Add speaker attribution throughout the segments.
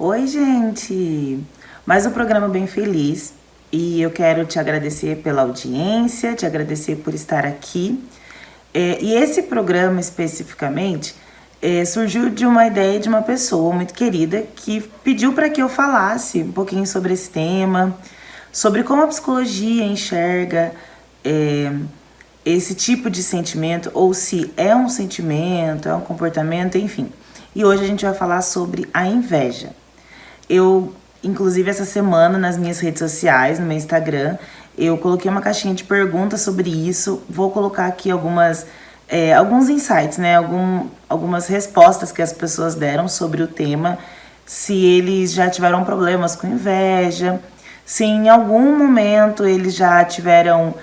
Speaker 1: Oi, gente! Mais um programa bem feliz e eu quero te agradecer pela audiência, te agradecer por estar aqui. E esse programa especificamente surgiu de uma ideia de uma pessoa muito querida que pediu para que eu falasse um pouquinho sobre esse tema, sobre como a psicologia enxerga esse tipo de sentimento, ou se é um sentimento, é um comportamento, enfim. E hoje a gente vai falar sobre a inveja. Eu, inclusive, essa semana nas minhas redes sociais, no meu Instagram, eu coloquei uma caixinha de perguntas sobre isso. Vou colocar aqui alguns insights, né? Algumas respostas que as pessoas deram sobre o tema. Se eles já tiveram problemas com inveja, se em algum momento eles já tiveram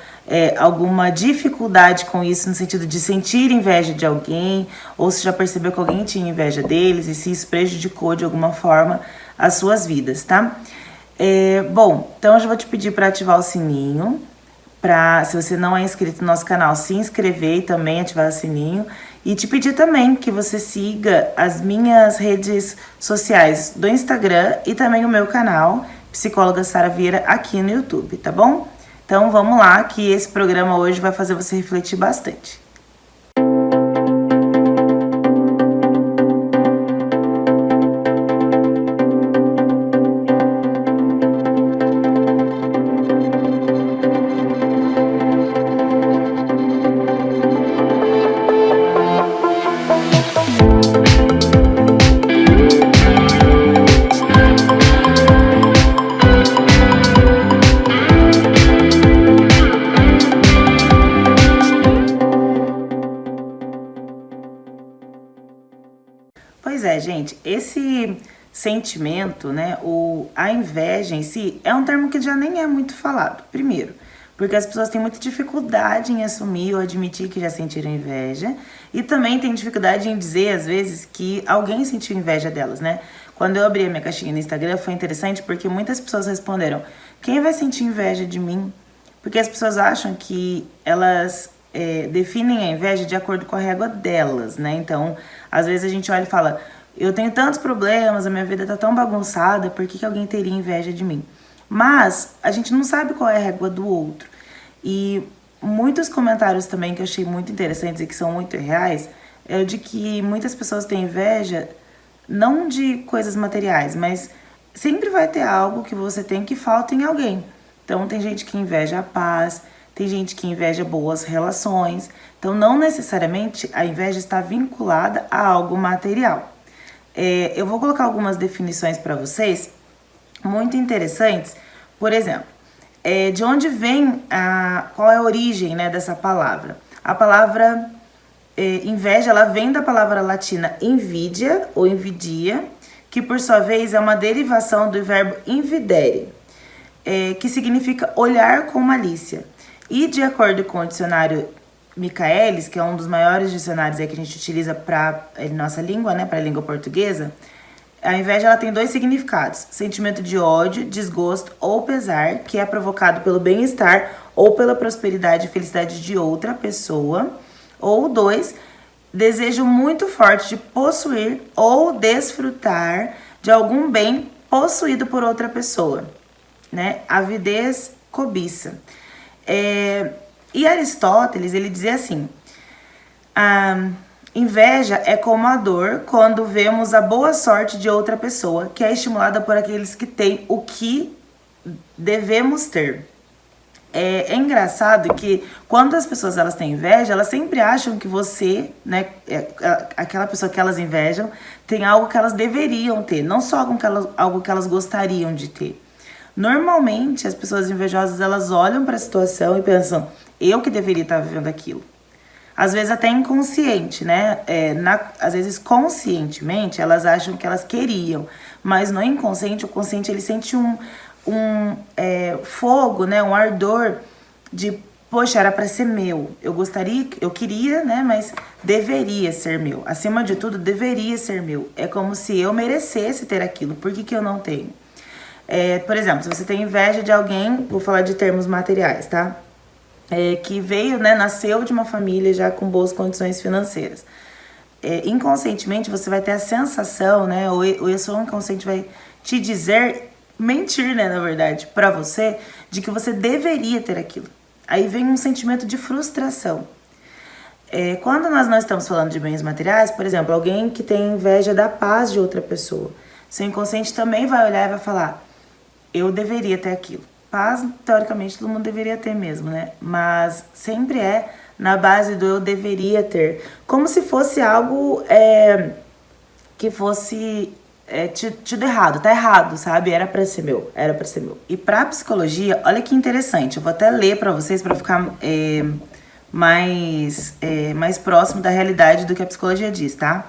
Speaker 1: alguma dificuldade com isso, no sentido de sentir inveja de alguém, ou se já percebeu que alguém tinha inveja deles e se isso prejudicou de alguma forma as suas vidas, tá? Bom, então eu já vou te pedir para ativar o sininho, se você não é inscrito no nosso canal, se inscrever e também ativar o sininho, e te pedir também que você siga as minhas redes sociais do Instagram e também o meu canal, Psicóloga Sara Vieira, aqui no YouTube, tá bom? Então vamos lá, que esse programa hoje vai fazer você refletir bastante. Pois é, gente, esse sentimento, né, a inveja em si, é um termo que já nem é muito falado. Primeiro, porque as pessoas têm muita dificuldade em assumir ou admitir que já sentiram inveja, e também têm dificuldade em dizer, às vezes, que alguém sentiu inveja delas, né? Quando eu abri a minha caixinha no Instagram, foi interessante porque muitas pessoas responderam: quem vai sentir inveja de mim? Porque as pessoas acham que elas definem a inveja de acordo com a régua delas, né? Então, às vezes a gente olha e fala: eu tenho tantos problemas, a minha vida tá tão bagunçada, por que alguém teria inveja de mim? Mas a gente não sabe qual é a régua do outro. E muitos comentários também que eu achei muito interessantes e que são muito reais é o de que muitas pessoas têm inveja não de coisas materiais, mas sempre vai ter algo que você tem que falta em alguém. Então tem gente que inveja a paz, tem gente que inveja boas relações. Então não necessariamente a inveja está vinculada a algo material. Eu vou colocar algumas definições para vocês muito interessantes. Por exemplo, de onde vem qual é a origem, né, dessa palavra? A palavra inveja, ela vem da palavra latina invidia ou invidia, que por sua vez é uma derivação do verbo invidere, que significa olhar com malícia. E de acordo com o dicionário Michaelis, que é um dos maiores dicionários que a gente utiliza para nossa língua, né, para a língua portuguesa, a inveja ela tem dois significados: sentimento de ódio, desgosto ou pesar, que é provocado pelo bem-estar ou pela prosperidade e felicidade de outra pessoa. Ou dois, desejo muito forte de possuir ou desfrutar de algum bem possuído por outra pessoa, né? Avidez, cobiça. E Aristóteles, ele dizia assim: Inveja é como a dor quando vemos a boa sorte de outra pessoa, que é estimulada por aqueles que têm o que devemos ter. É engraçado que quando as pessoas elas têm inveja, elas sempre acham que você, né, aquela pessoa que elas invejam, tem algo que elas deveriam ter, não só algo que elas gostariam de ter. Normalmente, as pessoas invejosas, elas olham para a situação e pensam, eu que deveria estar vivendo aquilo. Às vezes até inconsciente, né? Às vezes conscientemente, elas acham que elas queriam, mas no inconsciente, o consciente ele sente um fogo, né? Um ardor de, poxa, era para ser meu. Eu queria, né? Mas deveria ser meu. Acima de tudo, deveria ser meu. É como se eu merecesse ter aquilo. Por que eu não tenho? Por exemplo, se você tem inveja de alguém, vou falar de termos materiais, tá? Que veio, né, nasceu de uma família já com boas condições financeiras. Inconscientemente você vai ter a sensação, né, ou o seu inconsciente vai te dizer, mentir, né, na verdade, pra você, de que você deveria ter aquilo. Aí vem um sentimento de frustração. Quando nós não estamos falando de bens materiais, por exemplo, alguém que tem inveja da paz de outra pessoa, seu inconsciente também vai olhar e vai falar, eu deveria ter aquilo. Paz, teoricamente, todo mundo deveria ter mesmo, né? Mas sempre é na base do eu deveria ter. Como se fosse algo que fosse tido errado, tá errado, sabe? Era pra ser meu, era pra ser meu. E pra psicologia, olha que interessante, eu vou até ler pra vocês pra ficar mais próximo da realidade do que a psicologia diz, tá?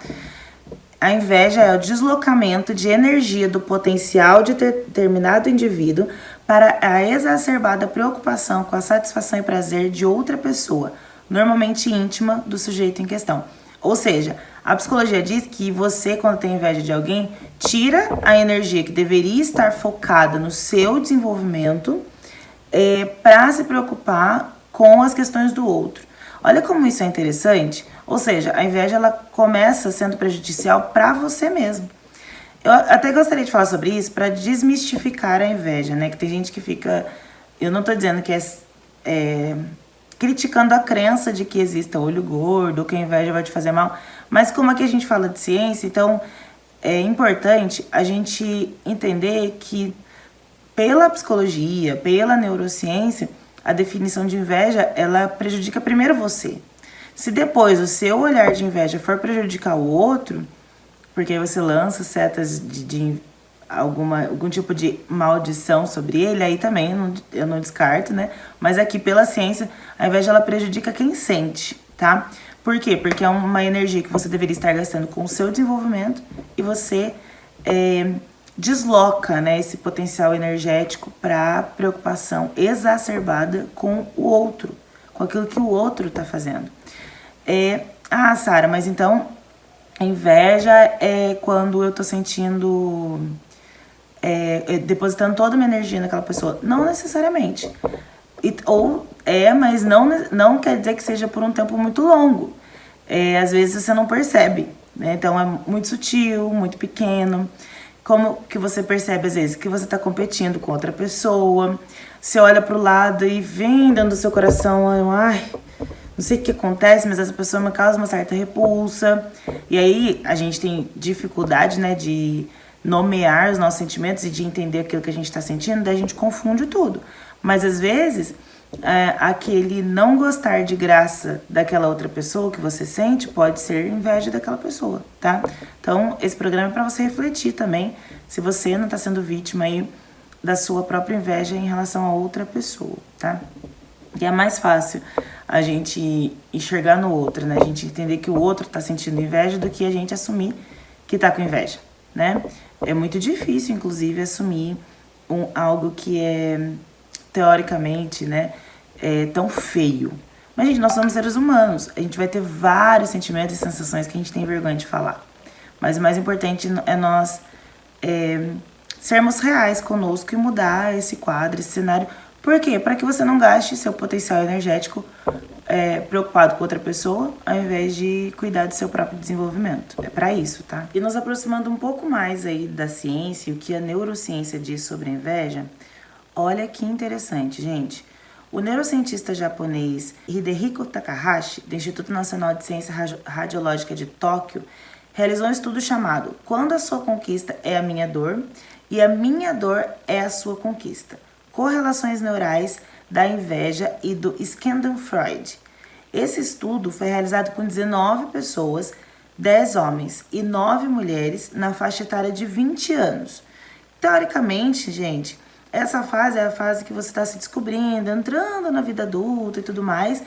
Speaker 1: A inveja é o deslocamento de energia do potencial de determinado indivíduo para a exacerbada preocupação com a satisfação e prazer de outra pessoa, normalmente íntima do sujeito em questão. Ou seja, a psicologia diz que você, quando tem inveja de alguém, tira a energia que deveria estar focada no seu desenvolvimento para se preocupar com as questões do outro. Olha como isso é interessante. Ou seja, a inveja ela começa sendo prejudicial para você mesmo. Eu até gostaria de falar sobre isso para desmistificar a inveja, né? Que tem gente que fica... Eu não tô dizendo que criticando a crença de que exista olho gordo ou que a inveja vai te fazer mal. Mas como aqui a gente fala de ciência, então é importante a gente entender que pela psicologia, pela neurociência, a definição de inveja, ela prejudica primeiro você. Se depois o seu olhar de inveja for prejudicar o outro, porque aí você lança setas de algum tipo de maldição sobre ele, aí também eu não descarto, né? Mas aqui pela ciência, a inveja ela prejudica quem sente, tá? Por quê? Porque é uma energia que você deveria estar gastando com o seu desenvolvimento e você desloca, né, esse potencial energético para preocupação exacerbada com o outro, com aquilo que o outro tá fazendo. Sara, mas então a inveja é quando eu tô sentindo depositando toda a minha energia naquela pessoa. Não necessariamente. Mas não quer dizer que seja por um tempo muito longo. Às vezes você não percebe, né? Então é muito sutil, muito pequeno. Como que você percebe às vezes que você tá competindo com outra pessoa. Você olha pro lado e vem dentro do seu coração, ai, não sei o que acontece, mas essa pessoa me causa uma certa repulsa. E aí a gente tem dificuldade, né, de nomear os nossos sentimentos e de entender aquilo que a gente tá sentindo, daí a gente confunde tudo. Mas às vezes, aquele não gostar de graça daquela outra pessoa que você sente pode ser inveja daquela pessoa, tá? Então, esse programa é pra você refletir também se você não tá sendo vítima aí da sua própria inveja em relação a outra pessoa, tá? E é mais fácil a gente enxergar no outro, né? A gente entender que o outro tá sentindo inveja do que a gente assumir que tá com inveja, né? É muito difícil, inclusive, assumir algo que é, teoricamente, né, tão feio. Mas, gente, nós somos seres humanos. A gente vai ter vários sentimentos e sensações que a gente tem vergonha de falar. Mas o mais importante é nós sermos reais conosco e mudar esse quadro, esse cenário. Por quê? Para que você não gaste seu potencial energético preocupado com outra pessoa, ao invés de cuidar do seu próprio desenvolvimento. É para isso, tá? E nos aproximando um pouco mais aí da ciência, o que a neurociência diz sobre a inveja, olha que interessante, gente. O neurocientista japonês Hidehiko Takahashi, do Instituto Nacional de Ciência Radiológica de Tóquio, realizou um estudo chamado Quando a Sua Conquista é a Minha Dor e a Minha Dor é a Sua Conquista. Correlações neurais da inveja e do Schadenfreude. Esse estudo foi realizado com 19 pessoas, 10 homens e 9 mulheres na faixa etária de 20 anos. Teoricamente, gente, essa fase é a fase que você está se descobrindo, entrando na vida adulta e tudo mais.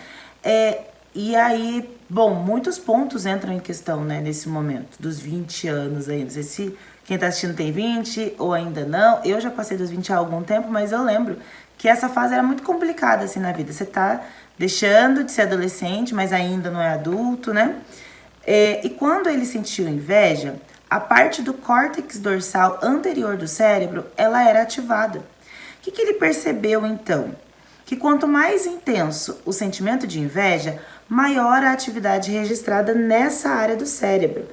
Speaker 1: E aí, bom, muitos pontos entram em questão, né, nesse momento, dos 20 anos aí. Não sei se quem está assistindo tem 20 ou ainda não. Eu já passei dos 20 há algum tempo, mas eu lembro que essa fase era muito complicada, assim, na vida. Você tá deixando de ser adolescente, mas ainda não é adulto, né? E quando ele sentiu inveja, a parte do córtex dorsal anterior do cérebro, ela era ativada. O que ele percebeu, então? Que quanto mais intenso o sentimento de inveja, maior a atividade registrada nessa área do cérebro.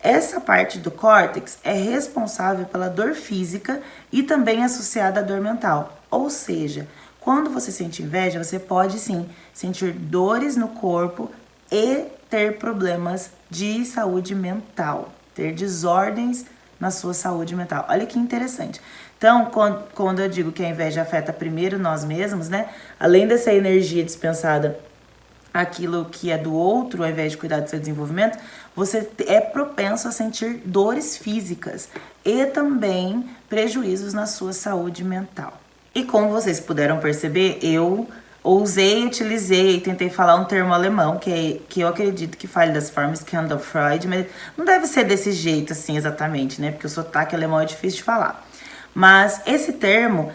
Speaker 1: Essa parte do córtex é responsável pela dor física e também associada à dor mental. Ou seja, quando você sente inveja, você pode sim sentir dores no corpo e ter problemas de saúde mental, ter desordens na sua saúde mental. Olha que interessante. Então, quando eu digo que a inveja afeta primeiro nós mesmos, né? Além dessa energia dispensada, aquilo que é do outro, ao invés de cuidar do seu desenvolvimento, você é propenso a sentir dores físicas e também prejuízos na sua saúde mental. E como vocês puderam perceber, eu utilizei e tentei falar um termo alemão, que eu acredito que fale das formas Schadenfreude, mas não deve ser desse jeito assim exatamente, né? Porque o sotaque alemão é difícil de falar. Mas esse termo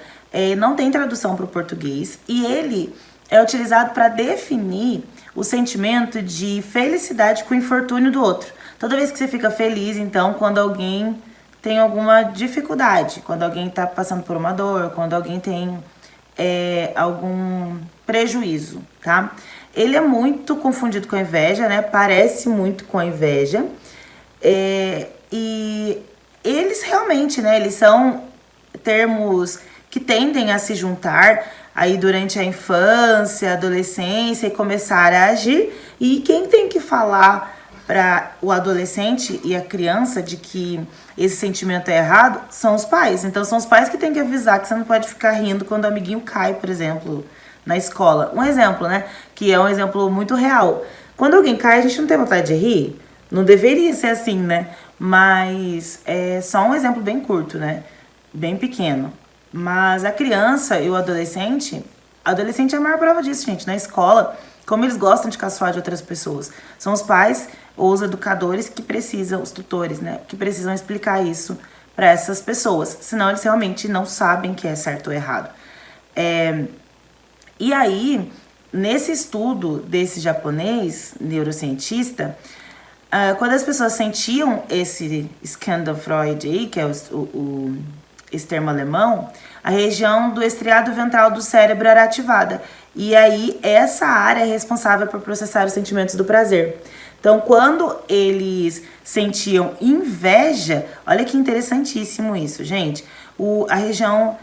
Speaker 1: não tem tradução para o português e ele é utilizado para definir o sentimento de felicidade com o infortúnio do outro. Toda vez que você fica feliz, então, quando alguém tem alguma dificuldade, quando alguém está passando por uma dor, quando alguém tem algum prejuízo, tá? Ele é muito confundido com a inveja, né? Parece muito com a inveja. E eles realmente, né? Eles são termos que tendem a se juntar aí durante a infância, adolescência e começar a agir. E quem tem que falar para o adolescente e a criança de que esse sentimento é errado são os pais. Então são os pais que têm que avisar que você não pode ficar rindo quando o amiguinho cai, por exemplo, na escola. Um exemplo, né? Que é um exemplo muito real. Quando alguém cai, a gente não tem vontade de rir? Não deveria ser assim, né? Mas é só um exemplo bem curto, né? Bem pequeno. Mas a criança e o adolescente é a maior prova disso, gente. Na escola, como eles gostam de caçoar de outras pessoas. São os pais ou os educadores que precisam, os tutores, né? Que precisam explicar isso para essas pessoas. Senão eles realmente não sabem que é certo ou errado. E aí, nesse estudo desse japonês, neurocientista, quando as pessoas sentiam esse Schadenfreude aí, que é esse termo alemão, a região do estriado ventral do cérebro era ativada. E aí, essa área é responsável por processar os sentimentos do prazer. Então, quando eles sentiam inveja, olha que interessantíssimo isso, gente. A região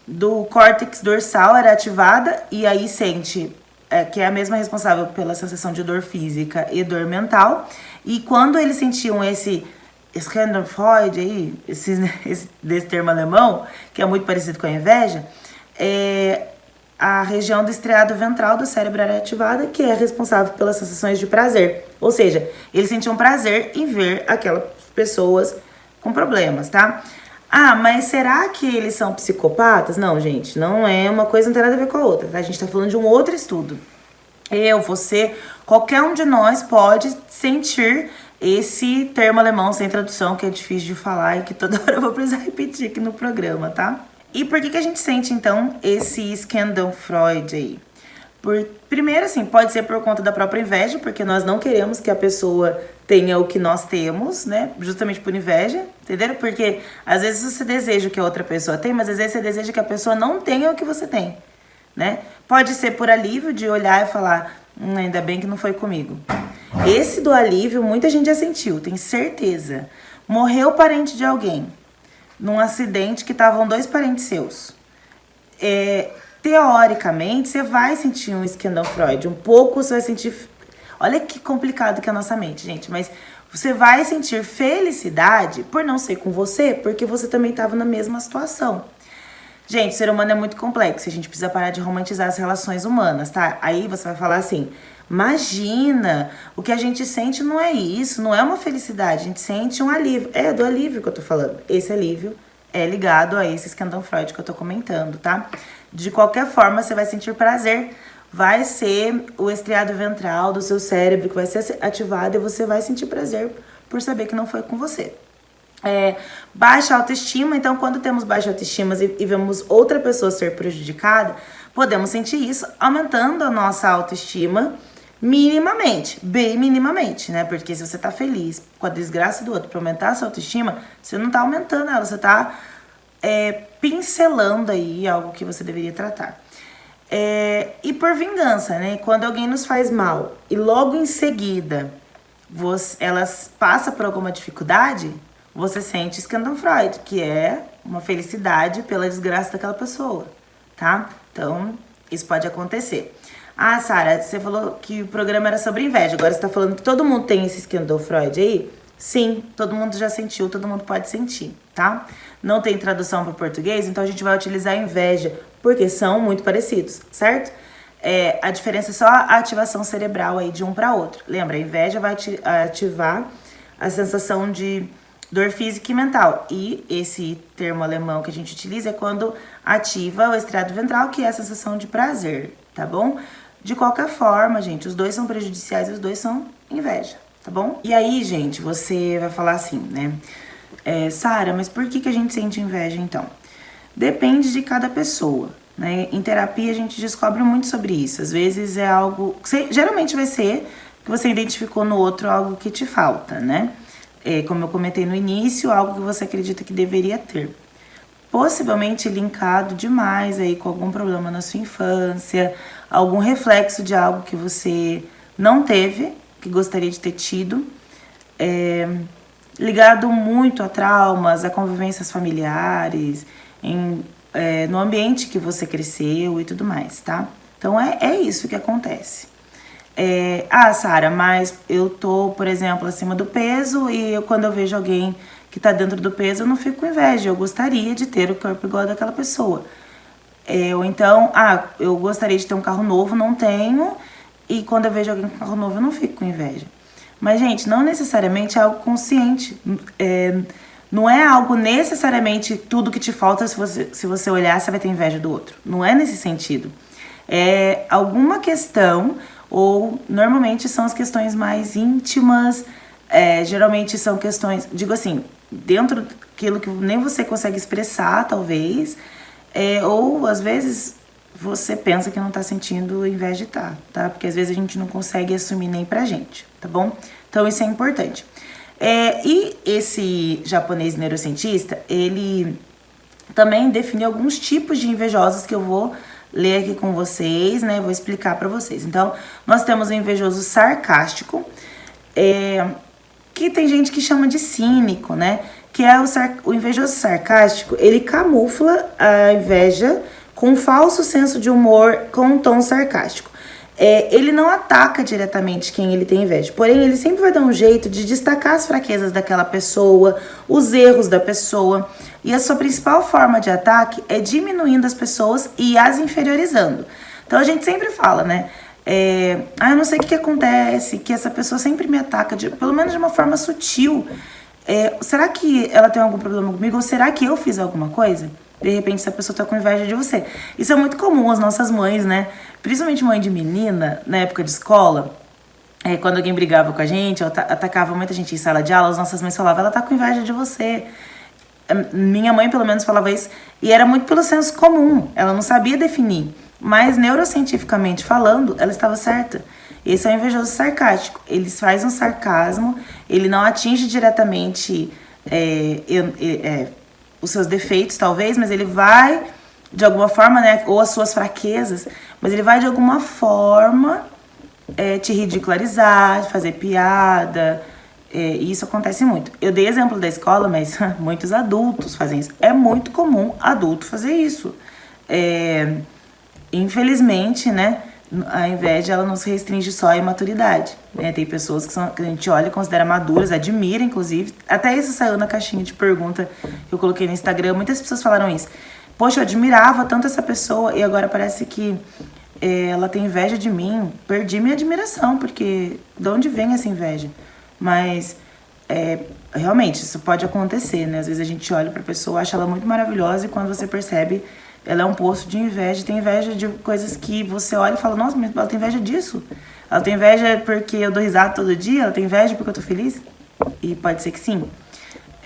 Speaker 1: do córtex dorsal era ativada e aí sente, que é a mesma responsável pela sensação de dor física e dor mental. E quando eles sentiam esse Schadenfreude aí, desse termo alemão, que é muito parecido com a inveja, a região do estriado ventral do cérebro era ativada, que é responsável pelas sensações de prazer. Ou seja, eles sentiam prazer em ver aquelas pessoas com problemas, tá? Ah, mas será que eles são psicopatas? Não, gente, não é uma coisa, não tem nada a ver com a outra, tá? A gente tá falando de um outro estudo. Você, qualquer um de nós pode sentir esse termo alemão sem tradução, que é difícil de falar e que toda hora eu vou precisar repetir aqui no programa, tá? E por que a gente sente, então, esse Schadenfreude aí? Primeiro, assim, pode ser por conta da própria inveja, porque nós não queremos que a pessoa tenha o que nós temos, né? Justamente por inveja, entenderam? Porque às vezes você deseja o que a outra pessoa tem, mas às vezes você deseja que a pessoa não tenha o que você tem, né? Pode ser por alívio de olhar e falar, ainda bem que não foi comigo. Esse do alívio, muita gente já sentiu, tem certeza. Morreu parente de alguém, num acidente que estavam 2 parentes seus. teoricamente, você vai sentir um Schadenfreude. Um pouco você vai sentir... Olha que complicado que é a nossa mente, gente. Mas você vai sentir felicidade por não ser com você, porque você também estava na mesma situação. Gente, o ser humano é muito complexo. A gente precisa parar de romantizar as relações humanas, tá? Aí você vai falar assim, imagina, o que a gente sente não é isso, não é uma felicidade, a gente sente um alívio. É do alívio que eu tô falando. Esse alívio é ligado a esse Schadenfreude que eu tô comentando, tá? De qualquer forma, você vai sentir prazer. Vai ser o estriado ventral do seu cérebro que vai ser ativado e você vai sentir prazer por saber que não foi com você. Baixa autoestima, então quando temos baixa autoestima e vemos outra pessoa ser prejudicada, podemos sentir isso aumentando a nossa autoestima minimamente, bem minimamente, né? Porque se você tá feliz com a desgraça do outro pra aumentar a sua autoestima, você não tá aumentando ela, você tá pincelando aí algo que você deveria tratar. E por vingança, né? Quando alguém nos faz mal e logo em seguida elas passam por alguma dificuldade, você sente Schadenfreude, que é uma felicidade pela desgraça daquela pessoa, tá? Então, isso pode acontecer. Ah, Sara, você falou que o programa era sobre inveja, agora você tá falando que todo mundo tem esse Schadenfreude aí? Sim, todo mundo já sentiu, todo mundo pode sentir, tá? Não tem tradução para português, então a gente vai utilizar inveja, porque são muito parecidos, certo? A diferença é só a ativação cerebral aí de um para outro. Lembra, a inveja vai ativar a sensação de dor física e mental. E esse termo alemão que a gente utiliza é quando ativa o estriado ventral, que é a sensação de prazer, tá bom? De qualquer forma, gente, os dois são prejudiciais e os dois são inveja, tá bom? E aí, gente, você vai falar assim, né? Sara, mas por que a gente sente inveja, então? Depende de cada pessoa, né? Em terapia, a gente descobre muito sobre isso. Às vezes é algo... geralmente vai ser que você identificou no outro algo que te falta, né? Como eu comentei no início, algo que você acredita que deveria ter. Possivelmente linkado demais aí com algum problema na sua infância, algum reflexo de algo que você não teve, que gostaria de ter tido, ligado muito a traumas, a convivências familiares, no ambiente que você cresceu e tudo mais, tá? Então é isso que acontece. Sara, mas eu tô, por exemplo, acima do peso e quando eu vejo alguém que tá dentro do peso, eu não fico com inveja. Eu gostaria de ter o corpo igual daquela pessoa. Ou então, eu gostaria de ter um carro novo, não tenho. E quando eu vejo alguém com um carro novo, eu não fico com inveja. Mas, gente, não necessariamente é algo consciente. Não é algo necessariamente tudo que te falta, se você olhar, você vai ter inveja do outro. Não é nesse sentido. É alguma questão... ou normalmente são as questões mais íntimas, geralmente são questões, digo assim, dentro daquilo que nem você consegue expressar, talvez, ou às vezes você pensa que não tá sentindo inveja de tá? Porque às vezes a gente não consegue assumir nem pra gente, tá bom? Então isso é importante. E esse japonês neurocientista, ele também definiu alguns tipos de invejosos que eu vou ler aqui com vocês, né? Vou explicar pra vocês. Então, nós temos o invejoso sarcástico, que tem gente que chama de cínico, né? Que é o invejoso sarcástico, ele camufla a inveja com um falso senso de humor com um tom sarcástico. Ele não ataca diretamente quem ele tem inveja, porém ele sempre vai dar um jeito de destacar as fraquezas daquela pessoa, os erros da pessoa, e a sua principal forma de ataque é diminuindo as pessoas e as inferiorizando. Então a gente sempre fala, né? Eu não sei o que acontece, que essa pessoa sempre me ataca, pelo menos de uma forma sutil. Será que ela tem algum problema comigo? Ou será que eu fiz alguma coisa? De repente, essa pessoa tá com inveja de você. Isso é muito comum, as nossas mães, né? Principalmente mãe de menina, na época de escola, quando alguém brigava com a gente, ou atacava muita gente em sala de aula, as nossas mães falavam, ela tá com inveja de você. Minha mãe, pelo menos, falava isso, e era muito pelo senso comum, ela não sabia definir. Mas, neurocientificamente falando, ela estava certa. Esse é o invejoso sarcástico. Ele faz um sarcasmo, ele não atinge diretamente os seus defeitos, talvez, mas ele vai, de alguma forma, né, ou as suas fraquezas, mas ele vai, de alguma forma, te ridicularizar, fazer piada, e isso acontece muito. Eu dei exemplo da escola, mas muitos adultos fazem isso. É muito comum adulto fazer isso. Infelizmente, né, a inveja ela não se restringe só à imaturidade, né? Tem pessoas que a gente olha e considera maduras, admira, inclusive. Até isso saiu na caixinha de pergunta que eu coloquei no Instagram. Muitas pessoas falaram isso. Poxa, eu admirava tanto essa pessoa e agora parece que ela tem inveja de mim. Perdi minha admiração, porque de onde vem essa inveja? Mas realmente isso pode acontecer, né? Às vezes a gente olha pra pessoa, acha ela muito maravilhosa e quando você percebe, ela é um poço de inveja. Tem inveja de coisas que você olha e fala, nossa, mas ela tem inveja disso? Ela tem inveja porque eu dou risada todo dia? Ela tem inveja porque eu tô feliz? E pode ser que sim.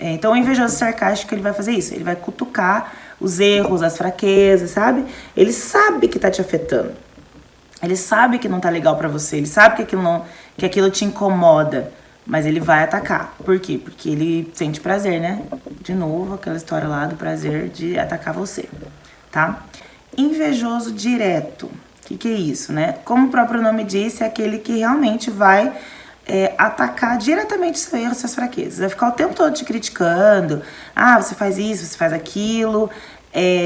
Speaker 1: Então o invejoso sarcástico, ele vai fazer isso. Ele vai cutucar os erros, as fraquezas, sabe? Ele sabe que tá te afetando. Ele sabe que não tá legal pra você. Ele sabe que aquilo te incomoda. Mas ele vai atacar. Por quê? Porque ele sente prazer, né? De novo, aquela história lá do prazer de atacar você, tá? Invejoso direto. O que é isso, né? Como o próprio nome diz, é aquele que realmente vai atacar diretamente seu erro, suas fraquezas. Vai ficar o tempo todo te criticando. Ah, você faz isso, você faz aquilo.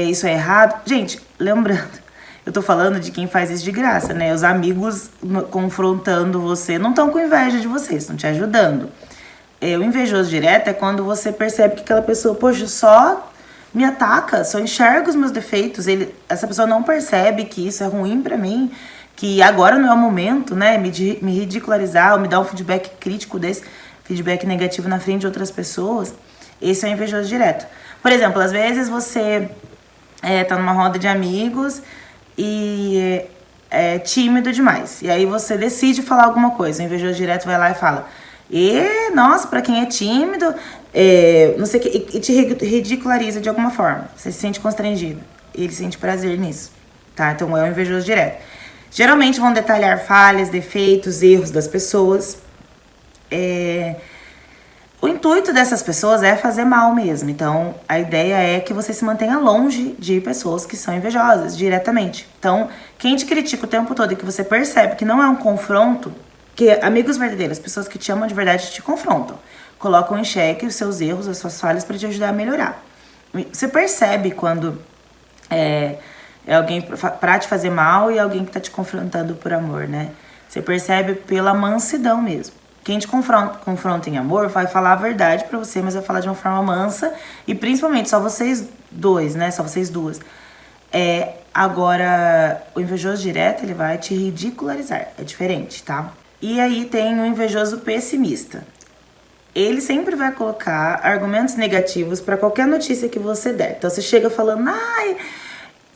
Speaker 1: Isso é errado. Gente, lembrando, eu tô falando de quem faz isso de graça, né? Os amigos confrontando você não estão com inveja de você, estão te ajudando. O invejoso direto é quando você percebe que aquela pessoa, poxa, só me ataca, só enxerga os meus defeitos. Essa pessoa não percebe que isso é ruim pra mim, que agora não é o momento, né? Me ridicularizar ou me dar um feedback crítico desse, feedback negativo na frente de outras pessoas. Esse é o invejoso direto. Por exemplo, às vezes você tá numa roda de amigos e é tímido demais. E aí você decide falar alguma coisa. O invejoso direto vai lá e fala: nossa, pra quem é tímido, não sei o que, e te ridiculariza de alguma forma. Você se sente constrangido. Ele sente prazer nisso, tá? Então é o invejoso direto. Geralmente vão detalhar falhas, defeitos, erros das pessoas. O intuito dessas pessoas é fazer mal mesmo. Então, a ideia é que você se mantenha longe de pessoas que são invejosas, diretamente. Então, quem te critica o tempo todo e que você percebe que não é um confronto, que amigos verdadeiros, pessoas que te amam de verdade, te confrontam. Colocam em xeque os seus erros, as suas falhas para te ajudar a melhorar. Você percebe quando é alguém pra te fazer mal e alguém que tá te confrontando por amor, né? Você percebe pela mansidão mesmo. Quem te confronta em amor vai falar a verdade pra você, mas vai falar de uma forma mansa. E principalmente, só vocês dois, né? Só vocês duas. Agora, o invejoso direto, ele vai te ridicularizar. É diferente, tá? E aí tem o invejoso pessimista. Ele sempre vai colocar argumentos negativos pra qualquer notícia que você der. Então, você chega falando, ai,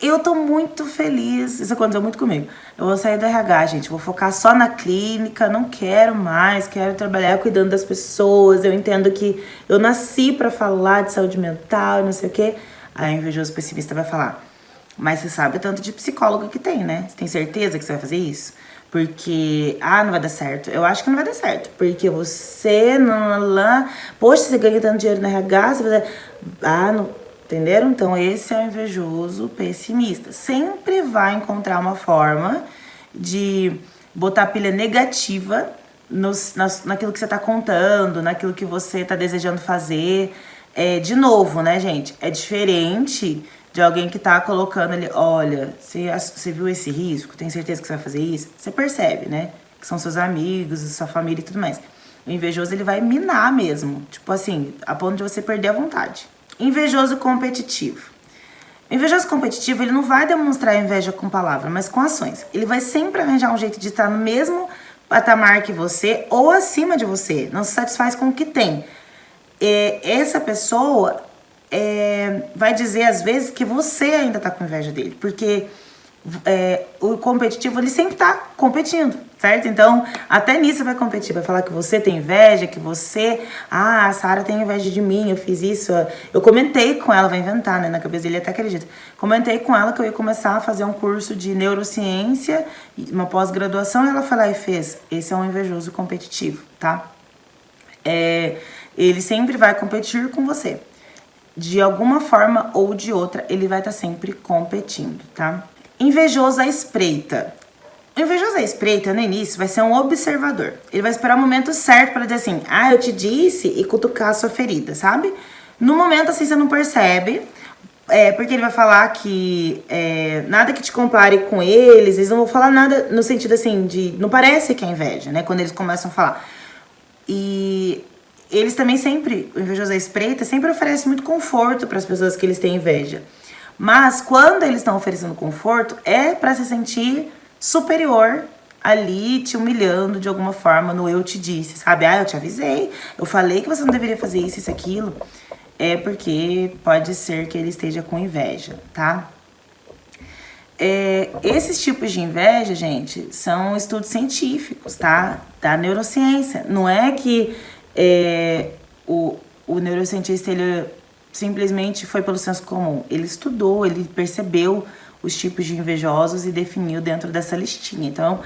Speaker 1: eu tô muito feliz. Isso aconteceu muito comigo. Eu vou sair do RH, gente. Vou focar só na clínica. Não quero mais. Quero trabalhar cuidando das pessoas. Eu entendo que eu nasci pra falar de saúde mental e não sei o quê. Aí o invejoso pessimista vai falar: mas você sabe o tanto de psicólogo que tem, né? Você tem certeza que você vai fazer isso? Porque, não vai dar certo. Eu acho que não vai dar certo. Porque você não... Poxa, você ganha tanto dinheiro no RH. Você vai... não... Entenderam? Então, esse é o invejoso pessimista. Sempre vai encontrar uma forma de botar pilha negativa naquilo que você tá contando, naquilo que você tá desejando fazer. De novo, né, gente? É diferente de alguém que tá colocando ali, olha, você viu esse risco? Tem certeza que você vai fazer isso? Você percebe, né? Que são seus amigos, sua família e tudo mais. O invejoso, ele vai minar mesmo. Tipo assim, a ponto de você perder a vontade. Invejoso competitivo. O invejoso competitivo, ele não vai demonstrar inveja com palavras, mas com ações. Ele vai sempre arranjar um jeito de estar no mesmo patamar que você ou acima de você. Não se satisfaz com o que tem. Essa pessoa vai dizer, às vezes, que você ainda tá com inveja dele. Porque o competitivo, ele sempre tá competindo, certo? Então, até nisso vai competir, vai falar que você tem inveja, que você... a Sara tem inveja de mim, eu fiz isso. Eu comentei com ela, vai inventar, né? Na cabeça dele até acredita. Comentei com ela que eu ia começar a fazer um curso de neurociência, uma pós-graduação, e ela foi lá e fez. Esse é um invejoso competitivo, tá? Ele sempre vai competir com você. De alguma forma ou de outra, ele vai estar sempre competindo, tá? Invejoso à espreita. O invejoso à espreita, no início, vai ser um observador. Ele vai esperar o momento certo para dizer assim, eu te disse, e cutucar a sua ferida, sabe? No momento, assim, você não percebe. Porque ele vai falar que nada que te compare com eles não vão falar nada no sentido assim de... Não parece que é inveja, né? Quando eles começam a falar. E eles também sempre, o invejoso à espreita, sempre oferece muito conforto para as pessoas que eles têm inveja. Mas quando eles estão oferecendo conforto, é para se sentir superior ali, te humilhando de alguma forma no eu te disse, sabe? Eu te avisei, eu falei que você não deveria fazer isso, isso, aquilo. É porque pode ser que ele esteja com inveja, tá? Esses tipos de inveja, gente, são estudos científicos, tá? Da neurociência. Não é que o neurocientista, ele simplesmente foi pelo senso comum. Ele estudou, ele percebeu os tipos de invejosos e definiu dentro dessa listinha. Então,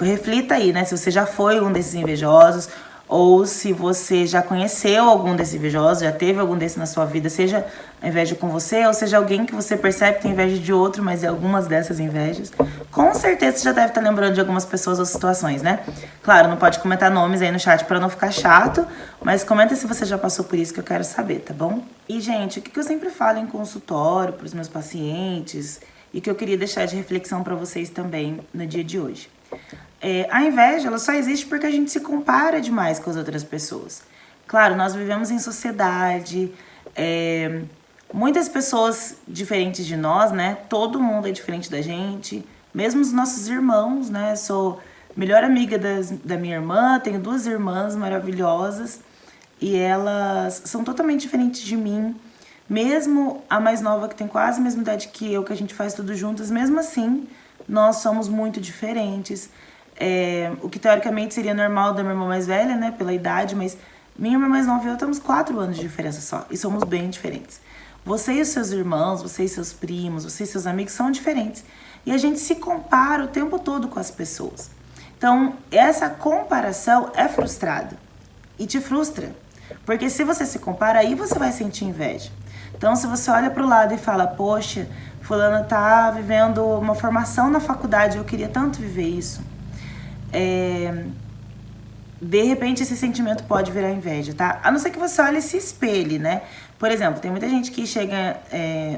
Speaker 1: reflita aí, né? Se você já foi um desses invejosos ou se você já conheceu algum desses invejosos, já teve algum desses na sua vida, seja a inveja com você ou seja alguém que você percebe que tem inveja de outro, mas é algumas dessas invejas. Com certeza você já deve estar lembrando de algumas pessoas ou situações, né? Claro, não pode comentar nomes aí no chat para não ficar chato, mas comenta se você já passou por isso que eu quero saber, tá bom? E, gente, o que eu sempre falo em consultório para os meus pacientes e que eu queria deixar de reflexão para vocês também no dia de hoje. A inveja, ela só existe porque a gente se compara demais com as outras pessoas. Claro, nós vivemos em sociedade, muitas pessoas diferentes de nós, né? Todo mundo é diferente da gente, mesmo os nossos irmãos, né? Sou melhor amiga da minha irmã, tenho 2 irmãs maravilhosas e elas são totalmente diferentes de mim. Mesmo a mais nova, que tem quase a mesma idade que eu, que a gente faz tudo juntas, mesmo assim, nós somos muito diferentes. O que teoricamente seria normal da minha irmã mais velha, né, pela idade, mas minha irmã mais nova e eu temos 4 anos de diferença só, e somos bem diferentes. Você e os seus irmãos, você e seus primos, você e seus amigos são diferentes. E a gente se compara o tempo todo com as pessoas. Então, essa comparação é frustrada e te frustra. Porque se você se compara, aí você vai sentir inveja. Então, se você olha pro lado e fala, poxa, fulana tá vivendo uma formação na faculdade, eu queria tanto viver isso. De repente, esse sentimento pode virar inveja, tá? A não ser que você olhe e se espelhe, né? Por exemplo, tem muita gente que chega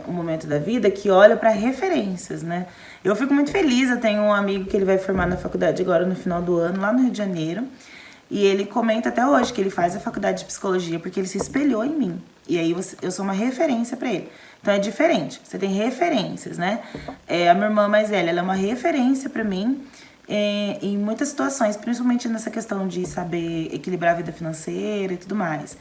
Speaker 1: um momento da vida que olha para referências, né? Eu fico muito feliz, eu tenho um amigo que ele vai formar na faculdade agora no final do ano, lá no Rio de Janeiro. E ele comenta até hoje que ele faz a faculdade de psicologia porque ele se espelhou em mim. E aí eu sou uma referência para ele. Então é diferente, você tem referências, né? A minha irmã mais velha, ela é uma referência para mim em muitas situações, principalmente nessa questão de saber equilibrar a vida financeira e tudo mais.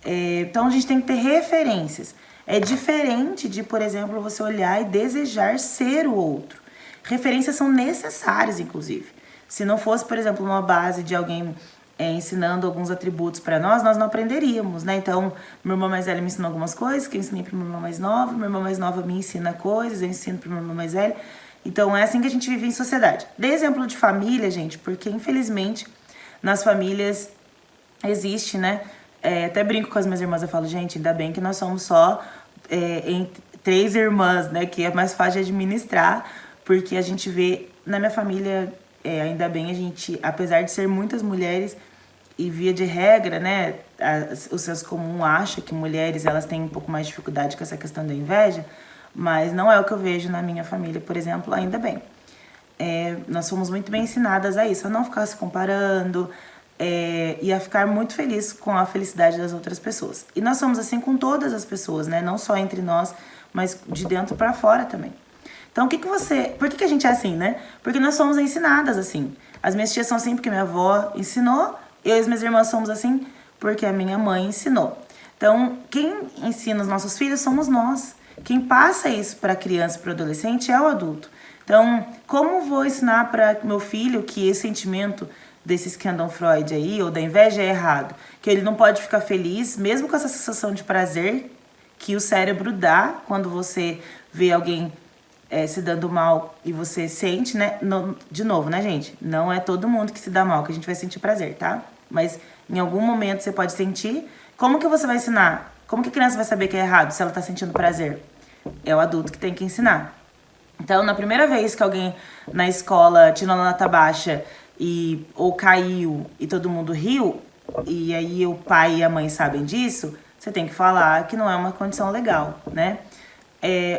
Speaker 1: Então a gente tem que ter referências. É diferente de, por exemplo, você olhar e desejar ser o outro. Referências são necessárias, inclusive. Se não fosse, por exemplo, uma base de alguém ensinando alguns atributos para nós não aprenderíamos, né? Então, minha irmã mais velha me ensinou algumas coisas que eu ensinei para minha irmã mais nova me ensina coisas, eu ensino para minha irmã mais velha. Então, é assim que a gente vive em sociedade. Dê exemplo de família, gente, porque, infelizmente, nas famílias existe, né? Até brinco com as minhas irmãs, eu falo, gente, ainda bem que nós somos só 3 irmãs, né? Que é mais fácil de administrar, porque a gente vê, na minha família, ainda bem a gente, apesar de ser muitas mulheres, e via de regra, né? O senso comum acha que mulheres, elas têm um pouco mais de dificuldade com essa questão da inveja, mas não é o que eu vejo na minha família, por exemplo, ainda bem. Nós fomos muito bem ensinadas a isso, a não ficar se comparando e a ficar muito feliz com a felicidade das outras pessoas. E nós somos assim com todas as pessoas, né? Não só entre nós, mas de dentro para fora também. Então, por que a gente é assim, né? Porque nós somos ensinadas assim. As minhas tias são assim porque minha avó ensinou, eu e as minhas irmãs somos assim porque a minha mãe ensinou. Então, quem ensina os nossos filhos somos nós. Quem passa isso para a criança e para o adolescente é o adulto. Então, como vou ensinar para meu filho que esse sentimento desse Scandon Freud aí, ou da inveja, é errado? Que ele não pode ficar feliz, mesmo com essa sensação de prazer que o cérebro dá quando você vê alguém se dando mal e você sente, né? De novo, né, gente? Não é todo mundo que se dá mal que a gente vai sentir prazer, tá? Mas em algum momento você pode sentir. Como que você vai ensinar? Como que a criança vai saber que é errado se ela tá sentindo prazer? É o adulto que tem que ensinar. Então, na primeira vez que alguém na escola tirou nota baixa ou caiu e todo mundo riu, e aí o pai e a mãe sabem disso, você tem que falar que não é uma condição legal, né?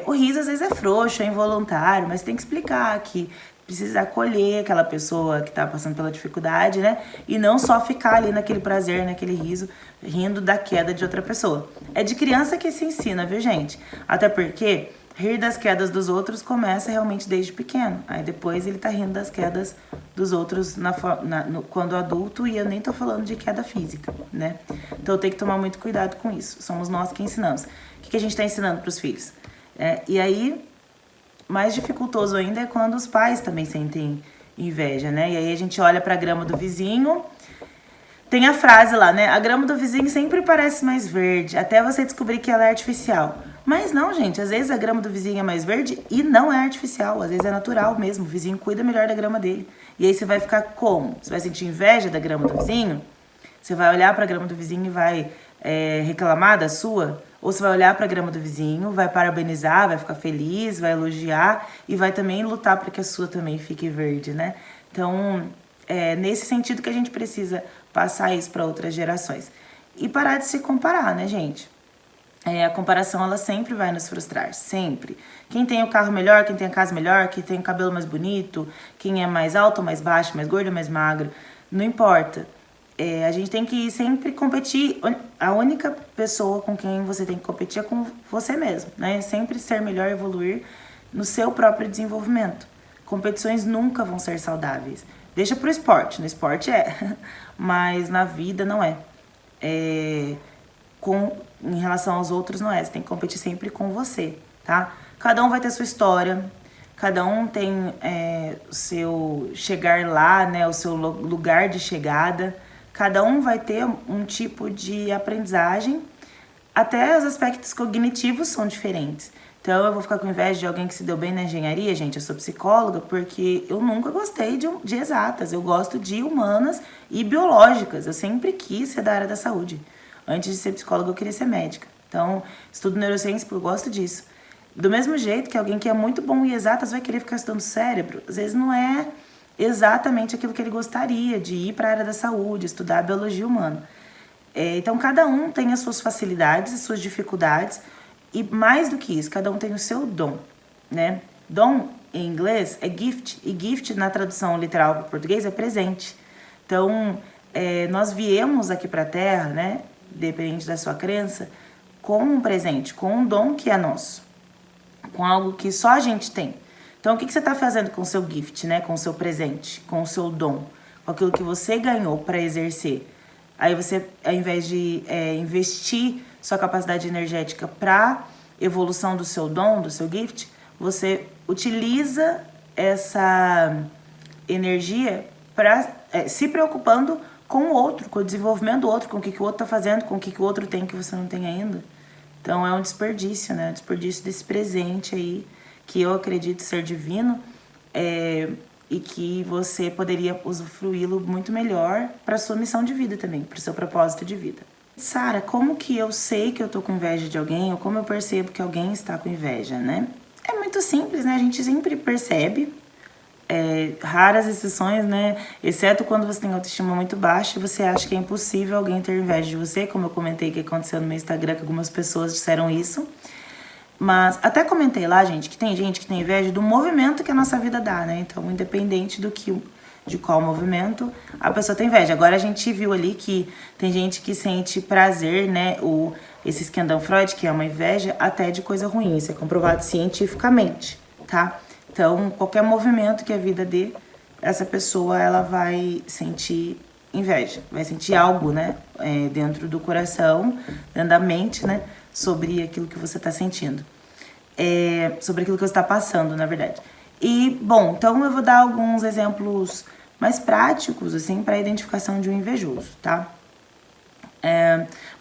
Speaker 1: O riso às vezes é frouxo, é involuntário, mas tem que explicar que precisa acolher aquela pessoa que tá passando pela dificuldade, né? E não só ficar ali naquele prazer, naquele riso, rindo da queda de outra pessoa. É de criança que se ensina, viu, gente? Até porque rir das quedas dos outros começa realmente desde pequeno. Aí depois ele tá rindo das quedas dos outros quando adulto, e eu nem tô falando de queda física, né? Então tem que tomar muito cuidado com isso. Somos nós que ensinamos. O que a gente tá ensinando pros filhos? E aí, mais dificultoso ainda é quando os pais também sentem inveja, né? E aí a gente olha pra grama do vizinho. Tem a frase lá, né? A grama do vizinho sempre parece mais verde, até você descobrir que ela é artificial. Mas não, gente, às vezes a grama do vizinho é mais verde e não é artificial, às vezes é natural mesmo. O vizinho cuida melhor da grama dele. E aí você vai ficar como? Você vai sentir inveja da grama do vizinho? Você vai olhar pra grama do vizinho e vai reclamar da sua? Ou você vai olhar pra grama do vizinho, vai parabenizar, vai ficar feliz, vai elogiar e vai também lutar para que a sua também fique verde, né? Então, nesse sentido que a gente precisa passar isso para outras gerações. E parar de se comparar, né, gente? A comparação, ela sempre vai nos frustrar, sempre. Quem tem o carro melhor, quem tem a casa melhor, quem tem o cabelo mais bonito, quem é mais alto ou mais baixo, mais gordo ou mais magro, não importa. A gente tem que sempre competir. A única pessoa com quem você tem que competir é com você mesmo, né? Sempre ser melhor, evoluir no seu próprio desenvolvimento. Competições nunca vão ser saudáveis. Deixa pro esporte, no esporte mas na vida não é. Em relação aos outros não é, você tem que competir sempre com você, tá? Cada um vai ter sua história, cada um tem o seu chegar lá, né? O seu lugar de chegada. Cada um vai ter um tipo de aprendizagem, até os aspectos cognitivos são diferentes. Então eu vou ficar com inveja de alguém que se deu bem na engenharia, gente, eu sou psicóloga, porque eu nunca gostei de exatas, eu gosto de humanas e biológicas, eu sempre quis ser da área da saúde. Antes de ser psicóloga eu queria ser médica, então estudo neurociência porque eu gosto disso. Do mesmo jeito que alguém que é muito bom em exatas vai querer ficar estudando cérebro, às vezes não é exatamente aquilo que ele gostaria, de ir para a área da saúde, estudar a biologia humana. Então, cada um tem as suas facilidades, as suas dificuldades, e mais do que isso, cada um tem o seu dom, né? Dom, em inglês, é gift, e gift, na tradução literal para o português, é presente. Então, nós viemos aqui para a Terra, né, dependente da sua crença, com um presente, com um dom que é nosso, com algo que só a gente tem. Então, o que você está fazendo com o seu gift, né? Com o seu presente, com o seu dom, com aquilo que você ganhou para exercer? Aí você, ao invés de investir sua capacidade energética para evolução do seu dom, do seu gift, você utiliza essa energia para se preocupando com o outro, com o desenvolvimento do outro, com o que o outro está fazendo, com o que o outro tem que você não tem ainda. Então, é um desperdício, né? Um desperdício desse presente aí, que eu acredito ser divino, e que você poderia usufruí-lo muito melhor para sua missão de vida também, para o seu propósito de vida. Sara, como que eu sei que eu tô com inveja de alguém, ou como eu percebo que alguém está com inveja, né? É muito simples, né? A gente sempre percebe, raras exceções, né? Exceto quando você tem autoestima muito baixa e você acha que é impossível alguém ter inveja de você, como eu comentei que aconteceu no meu Instagram, que algumas pessoas disseram isso. Mas até comentei lá, gente, que tem gente que tem inveja do movimento que a nossa vida dá, né? Então, independente de qual movimento, a pessoa tem inveja. Agora a gente viu ali que tem gente que sente prazer, né? Esse Skandal Freud, que é uma inveja até de coisa ruim. Isso é comprovado cientificamente, tá? Então, qualquer movimento que a vida dê, essa pessoa, ela vai sentir inveja. Vai sentir algo, né? Dentro do coração, dentro da mente, né? Sobre aquilo que você está sentindo. Sobre aquilo que você está passando, na verdade. E, bom, então eu vou dar alguns exemplos mais práticos, assim, para a identificação de um invejoso, tá?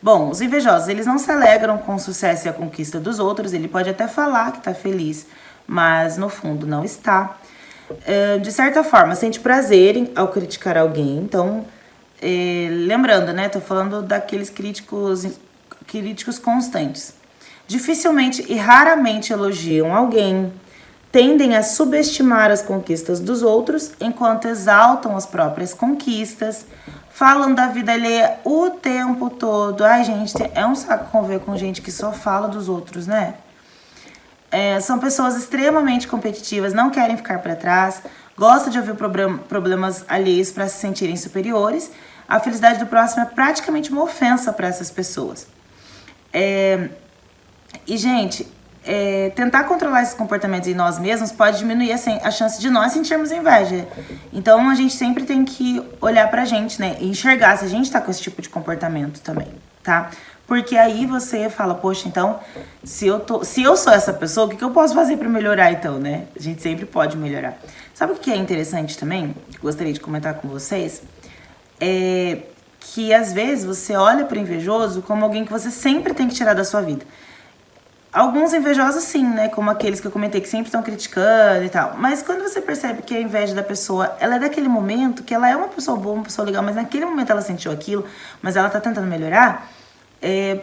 Speaker 1: Bom, os invejosos, eles não se alegram com o sucesso e a conquista dos outros. Ele pode até falar que tá feliz, mas no fundo não está. De certa forma, sente prazer ao criticar alguém. Então, lembrando, né? Tô falando daqueles críticos constantes. Dificilmente e raramente elogiam alguém. Tendem a subestimar as conquistas dos outros, enquanto exaltam as próprias conquistas. falam da vida alheia o tempo todo. Ai, gente, é um saco conviver com gente que só fala dos outros, né? São pessoas extremamente competitivas, não querem ficar para trás, gostam de ouvir problemas alheios para se sentirem superiores. A felicidade do próximo é praticamente uma ofensa para essas pessoas. E, gente, tentar controlar esses comportamentos em nós mesmos pode diminuir a chance de nós sentirmos inveja. Então, a gente sempre tem que olhar pra gente, né? E enxergar se a gente tá com esse tipo de comportamento também, tá? Porque aí você fala, poxa, então, se eu sou essa pessoa, o que eu posso fazer pra melhorar, então, né? A gente sempre pode melhorar. Sabe o que é interessante também? Que eu gostaria de comentar com vocês? Que, às vezes, você olha pro invejoso como alguém que você sempre tem que tirar da sua vida. Alguns invejosos sim, né? Como aqueles que eu comentei que sempre estão criticando e tal. Mas quando você percebe que a inveja da pessoa, ela é daquele momento, que ela é uma pessoa boa, uma pessoa legal, mas naquele momento ela sentiu aquilo, mas ela tá tentando melhorar,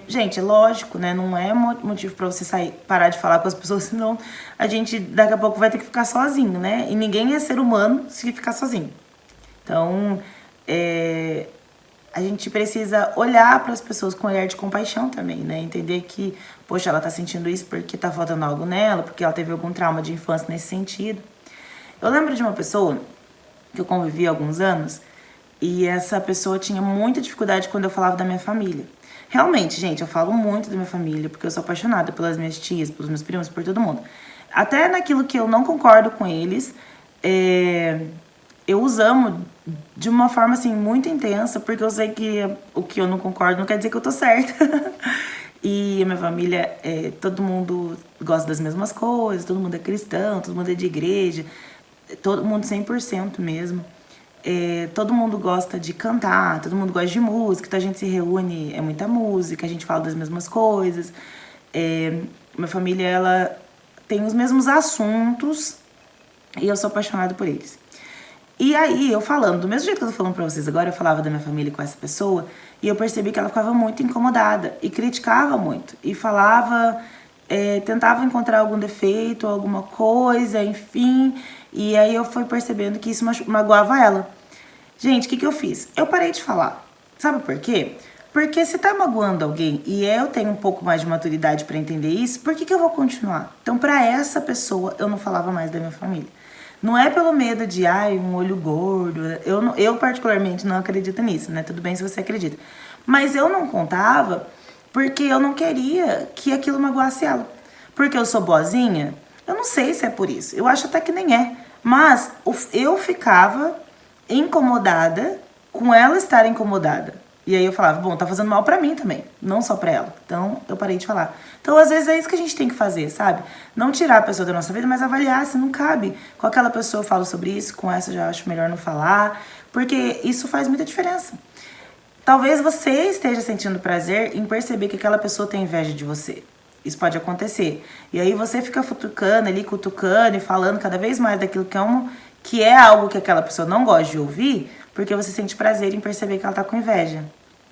Speaker 1: gente, é lógico, né? Não é motivo pra você parar de falar com as pessoas, senão a gente daqui a pouco vai ter que ficar sozinho, né? E ninguém é ser humano se ficar sozinho. Então, a gente precisa olhar para as pessoas com um olhar de compaixão também, né? Entender que, poxa, ela tá sentindo isso porque tá faltando algo nela, porque ela teve algum trauma de infância nesse sentido. Eu lembro de uma pessoa que eu convivi há alguns anos e essa pessoa tinha muita dificuldade quando eu falava da minha família. Realmente, gente, eu falo muito da minha família porque eu sou apaixonada pelas minhas tias, pelos meus primos, por todo mundo. Até naquilo que eu não concordo com eles, eu os amo de uma forma, assim, muito intensa, porque eu sei que o que eu não concordo não quer dizer que eu tô certa. E a minha família, todo mundo gosta das mesmas coisas, todo mundo é cristão, todo mundo é de igreja, todo mundo 100% mesmo. Todo mundo gosta de cantar, todo mundo gosta de música, então a gente se reúne, é muita música, a gente fala das mesmas coisas. Minha família, ela tem os mesmos assuntos e eu sou apaixonada por eles. E aí, eu falando, do mesmo jeito que eu tô falando pra vocês agora, eu falava da minha família com essa pessoa, e eu percebi que ela ficava muito incomodada, e criticava muito, e falava, tentava encontrar algum defeito, alguma coisa, enfim, e aí eu fui percebendo que isso magoava ela. Gente, o que eu fiz? Eu parei de falar. Sabe por quê? Porque se tá magoando alguém, e eu tenho um pouco mais de maturidade pra entender isso, por que eu vou continuar? Então, pra essa pessoa, eu não falava mais da minha família. Não é pelo medo de, um olho gordo. Eu particularmente não acredito nisso, né? Tudo bem se você acredita. Mas eu não contava porque eu não queria que aquilo magoasse ela. Porque eu sou boazinha? Eu não sei se é por isso. Eu acho até que nem é. Mas eu ficava incomodada com ela estar incomodada. E aí eu falava, bom, tá fazendo mal pra mim também, não só pra ela. Então, eu parei de falar. Então, às vezes, é isso que a gente tem que fazer, sabe? Não tirar a pessoa da nossa vida, mas avaliar se não cabe. Com aquela pessoa eu falo sobre isso, com essa eu já acho melhor não falar. Porque isso faz muita diferença. Talvez você esteja sentindo prazer em perceber que aquela pessoa tem inveja de você. Isso pode acontecer. E aí você fica futucando ali, cutucando e falando cada vez mais daquilo que é algo que aquela pessoa não gosta de ouvir, porque você sente prazer em perceber que ela tá com inveja,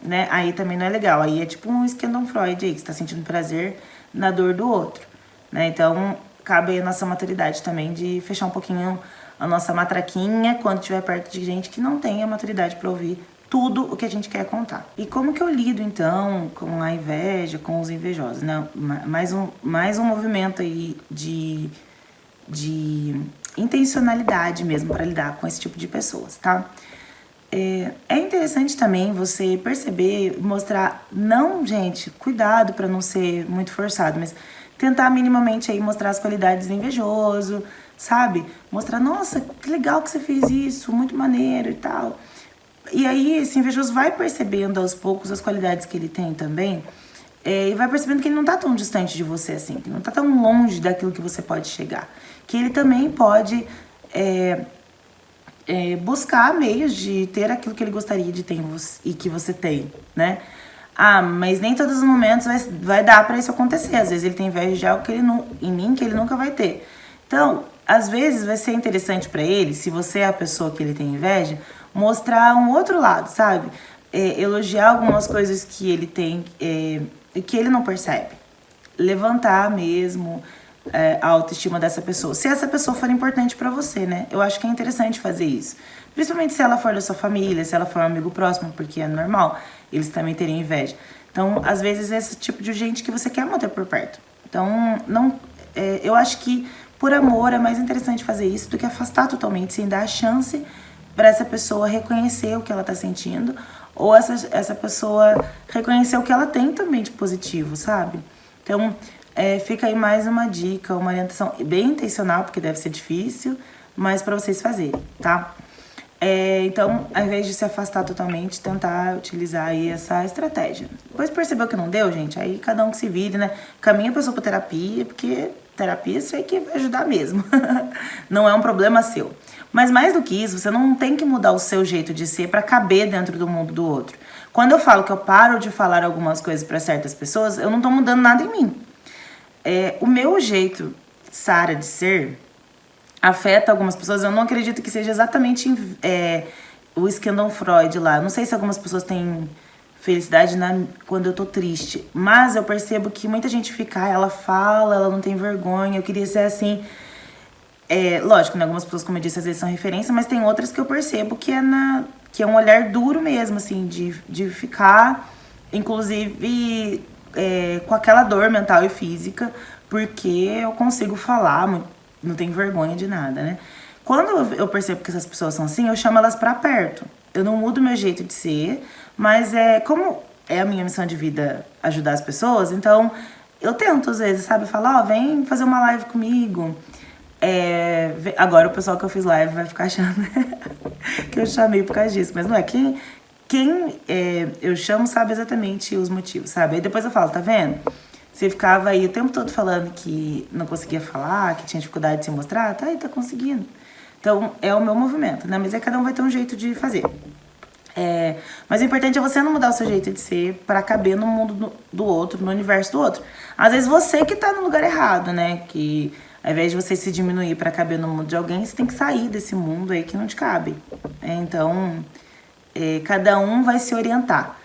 Speaker 1: né? Aí também não é legal. Aí é tipo um Freud aí, que você tá sentindo prazer na dor do outro, né? Então, cabe aí a nossa maturidade também de fechar um pouquinho a nossa matraquinha quando estiver perto de gente que não tem a maturidade pra ouvir tudo o que a gente quer contar. E como que eu lido, então, com a inveja, com os invejosos, né? Mais um movimento aí de intencionalidade mesmo para lidar com esse tipo de pessoas, tá? É interessante também você perceber, mostrar, não, gente, cuidado para não ser muito forçado, mas tentar minimamente aí mostrar as qualidades do invejoso, sabe? Mostrar, nossa, que legal que você fez isso, muito maneiro e tal. E aí esse invejoso vai percebendo aos poucos as qualidades que ele tem também, e vai percebendo que ele não tá tão distante de você assim, que não tá tão longe daquilo que você pode chegar. Que ele também pode buscar meios de ter aquilo que ele gostaria de ter e que você tem, né? Mas nem todos os momentos vai dar pra isso acontecer. Às vezes ele tem inveja de algo em mim que ele nunca vai ter. Então, às vezes vai ser interessante pra ele, se você é a pessoa que ele tem inveja, mostrar um outro lado, sabe? Elogiar algumas coisas que ele tem e que ele não percebe. Levantar mesmo a autoestima dessa pessoa. Se essa pessoa for importante pra você, né? Eu acho que é interessante fazer isso. Principalmente se ela for da sua família, se ela for um amigo próximo, porque é normal eles também terem inveja. Então, às vezes, é esse tipo de gente que você quer manter por perto. Então, eu acho que por amor é mais interessante fazer isso do que afastar totalmente, sem dar a chance para essa pessoa reconhecer o que ela tá sentindo, ou essa pessoa reconhecer o que ela tem também de positivo, sabe? Então, fica aí mais uma dica, uma orientação bem intencional, porque deve ser difícil, mas para vocês fazerem, tá? Então, ao invés de se afastar totalmente, tentar utilizar aí essa estratégia. Depois percebeu que não deu, gente, aí cada um que se vire, né? Caminha a pessoa pra terapia, porque terapia isso aí que vai ajudar mesmo. Não é um problema seu. Mas mais do que isso, você não tem que mudar o seu jeito de ser pra caber dentro do mundo do outro. Quando eu falo que eu paro de falar algumas coisas pra certas pessoas, eu não tô mudando nada em mim. O meu jeito, Sara, de ser afeta algumas pessoas. Eu não acredito que seja exatamente o Schadenfreude lá. Não sei se algumas pessoas têm felicidade quando eu tô triste, mas eu percebo que muita gente fica, ela fala, ela não tem vergonha, eu queria ser assim. Lógico, né, algumas pessoas, como eu disse, às vezes são referência, mas tem outras que eu percebo que é um olhar duro mesmo, assim, de ficar, inclusive, com aquela dor mental e física, porque eu consigo falar, não tenho vergonha de nada, né? Quando eu percebo que essas pessoas são assim, eu chamo elas pra perto. Eu não mudo meu jeito de ser, mas como é a minha missão de vida ajudar as pessoas, então eu tento às vezes, sabe? Falar, vem fazer uma live comigo. Agora o pessoal que eu fiz live vai ficar achando que eu chamei por causa disso, mas não é. Quem eu chamo sabe exatamente os motivos, sabe? Aí depois eu falo, tá vendo? Você ficava aí o tempo todo falando que não conseguia falar, que tinha dificuldade de se mostrar, tá aí, tá conseguindo. Então, é o meu movimento, né? Mas cada um vai ter um jeito de fazer. Mas o importante é você não mudar o seu jeito de ser pra caber no mundo do outro, no universo do outro. Às vezes você que tá no lugar errado, né? Que ao invés de você se diminuir pra caber no mundo de alguém, você tem que sair desse mundo aí que não te cabe. Então, cada um vai se orientar.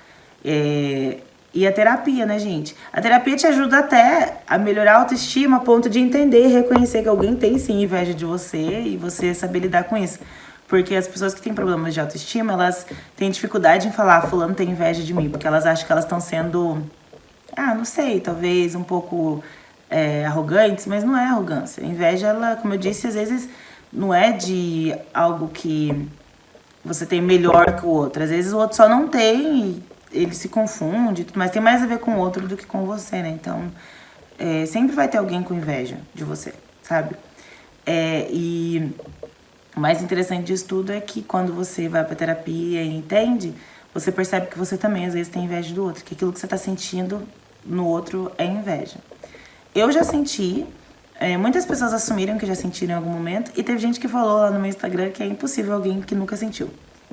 Speaker 1: E a terapia, né, gente? A terapia te ajuda até a melhorar a autoestima a ponto de entender e reconhecer que alguém tem sim inveja de você e você saber lidar com isso. Porque as pessoas que têm problemas de autoestima, elas têm dificuldade em falar, fulano tem inveja de mim, porque elas acham que elas estão sendo, não sei, talvez um pouco arrogantes, mas não é arrogância. A inveja, ela, como eu disse, às vezes não é de algo que você tem melhor que o outro. Às vezes o outro só não tem, ele se confunde, mas tem mais a ver com o outro do que com você, né? Então, sempre vai ter alguém com inveja de você, sabe? E o mais interessante disso tudo é que quando você vai pra terapia e entende, você percebe que você também, às vezes, tem inveja do outro. Que aquilo que você tá sentindo no outro é inveja. Eu já senti, muitas pessoas assumiram que já sentiram em algum momento, e teve gente que falou lá no meu Instagram que é impossível alguém que nunca sentiu.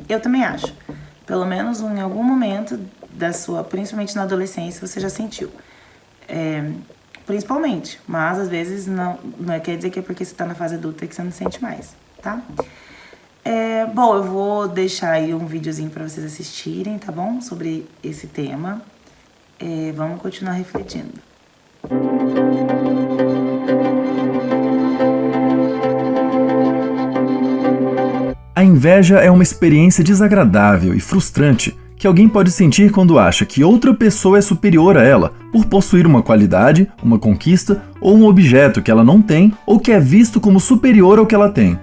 Speaker 1: Eu também acho. Pelo menos em algum momento principalmente na adolescência, você já sentiu. Principalmente, mas às vezes não quer dizer que é porque você tá na fase adulta que você não sente mais, tá? Bom, eu vou deixar aí um videozinho pra vocês assistirem, tá bom? Sobre esse tema. Vamos continuar refletindo.
Speaker 2: A inveja é uma experiência desagradável e frustrante que alguém pode sentir quando acha que outra pessoa é superior a ela por possuir uma qualidade, uma conquista ou um objeto que ela não tem ou que é visto como superior ao que ela tem.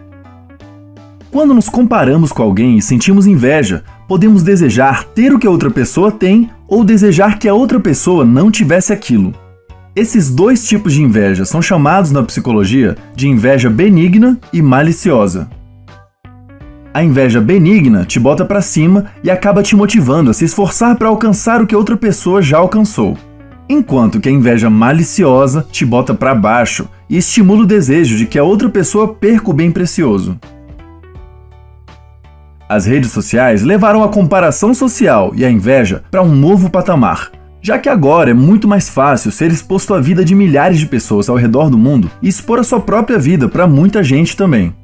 Speaker 2: Quando nos comparamos com alguém e sentimos inveja, podemos desejar ter o que a outra pessoa tem ou desejar que a outra pessoa não tivesse aquilo. Esses dois tipos de inveja são chamados na psicologia de inveja benigna e maliciosa. A inveja benigna te bota pra cima e acaba te motivando a se esforçar para alcançar o que outra pessoa já alcançou. Enquanto que a inveja maliciosa te bota pra baixo e estimula o desejo de que a outra pessoa perca o bem precioso. As redes sociais levaram a comparação social e a inveja para um novo patamar, já que agora é muito mais fácil ser exposto à vida de milhares de pessoas ao redor do mundo e expor a sua própria vida para muita gente também.